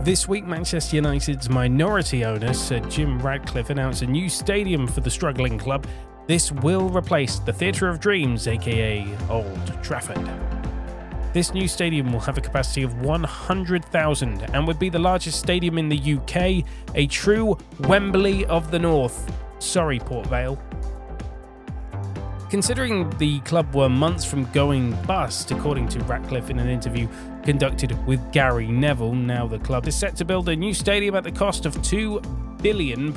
This week, Manchester United's minority owner, Sir Jim Ratcliffe, announced a new stadium for the struggling club. This will replace the Theatre of Dreams, aka Old Trafford. This new stadium will have a capacity of 100,000 and would be the largest stadium in the UK, a true Wembley of the North. Sorry, Port Vale. Considering the club were months from going bust, according to Ratcliffe in an interview conducted with Gary Neville, now the club is set to build a new stadium at the cost of £2 billion.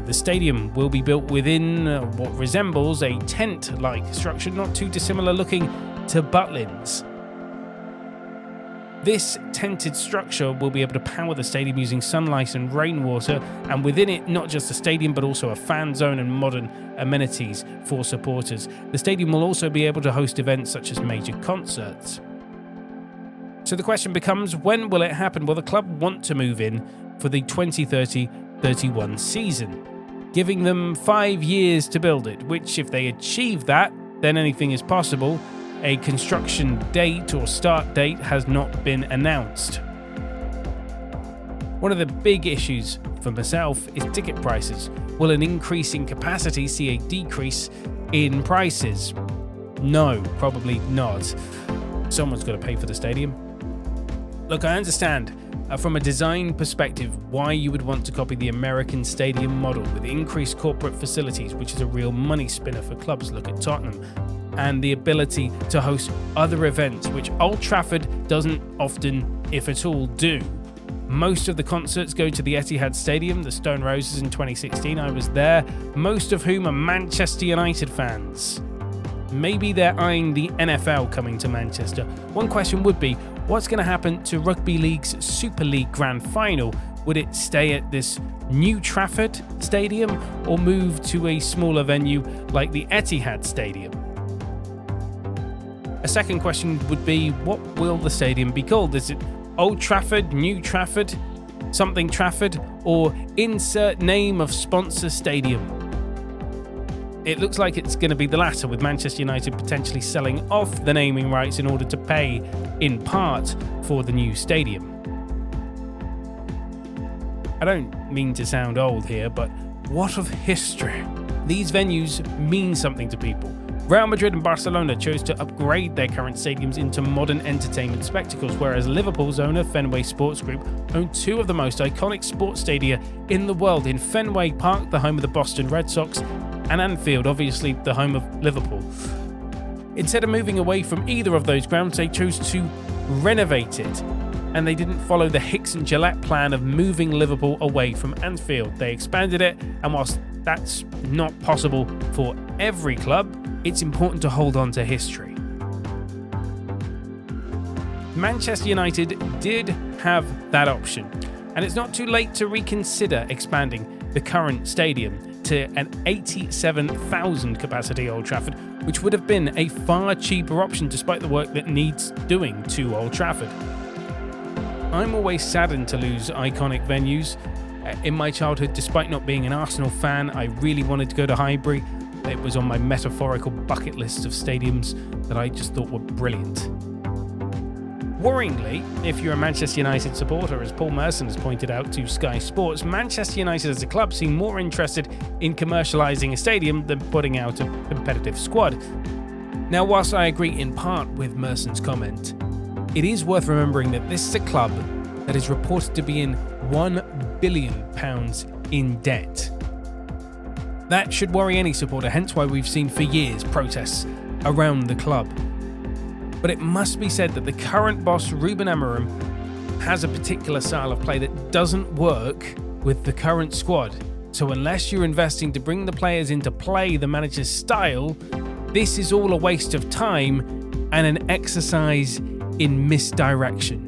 The stadium will be built within what resembles a tent-like structure, not too dissimilar looking to Butlins. This tented structure will be able to power the stadium using sunlight and rainwater, and within it, not just a stadium but also a fan zone and modern amenities for supporters. The stadium will also be able to host events such as major concerts. So the question becomes, when will it happen? Well, the club want to move in for the 2030-31 season, giving them 5 years to build it, which if they achieve that, then anything is possible. A construction date or start date has not been announced. One of the big issues for myself is ticket prices. Will an increase in capacity see a decrease in prices? No, probably not. Someone's got to pay for the stadium. Look, I understand from a design perspective why you would want to copy the American stadium model with increased corporate facilities, which is a real money spinner for clubs. Look at Tottenham. And the ability to host other events, which Old Trafford doesn't often, if at all, do. Most of the concerts go to the Etihad Stadium, the Stone Roses in 2016. I was there, most of whom are Manchester United fans. Maybe they're eyeing the NFL coming to Manchester. One question would be, what's going to happen to Rugby League's Super League Grand Final? Would it stay at this new Trafford Stadium or move to a smaller venue like the Etihad Stadium? A second question would be, what will the stadium be called? Is it Old Trafford, New Trafford, something Trafford, or insert name of sponsor stadium? It looks like it's going to be the latter, with Manchester United potentially selling off the naming rights in order to pay, in part, for the new stadium. I don't mean to sound old here, but what of history? These venues mean something to people. Real Madrid and Barcelona chose to upgrade their current stadiums into modern entertainment spectacles, whereas Liverpool's owner, Fenway Sports Group, own two of the most iconic sports stadia in the world, in Fenway Park, the home of the Boston Red Sox, and Anfield, obviously the home of Liverpool. Instead of moving away from either of those grounds, they chose to renovate it, and they didn't follow the Hicks and Gillette plan of moving Liverpool away from Anfield. They expanded it, and whilst that's not possible for every club, it's important to hold on to history. Manchester United did have that option, and it's not too late to reconsider expanding the current stadium to an 87,000 capacity Old Trafford, which would have been a far cheaper option despite the work that needs doing to Old Trafford. I'm always saddened to lose iconic venues. In my childhood, despite not being an Arsenal fan, I really wanted to go to Highbury. It was on my metaphorical bucket list of stadiums that I just thought were brilliant. Worryingly, if you're a Manchester United supporter, as Paul Merson has pointed out to Sky Sports, Manchester United as a club seem more interested in commercialising a stadium than putting out a competitive squad. Now, whilst I agree in part with Merson's comment, it is worth remembering that this is a club that is reported to be in £1 billion in debt. That should worry any supporter, hence why we've seen for years protests around the club. But it must be said that the current boss, Ruben Amorim, has a particular style of play that doesn't work with the current squad. So unless you're investing to bring the players into play the manager's style, this is all a waste of time and an exercise in misdirection.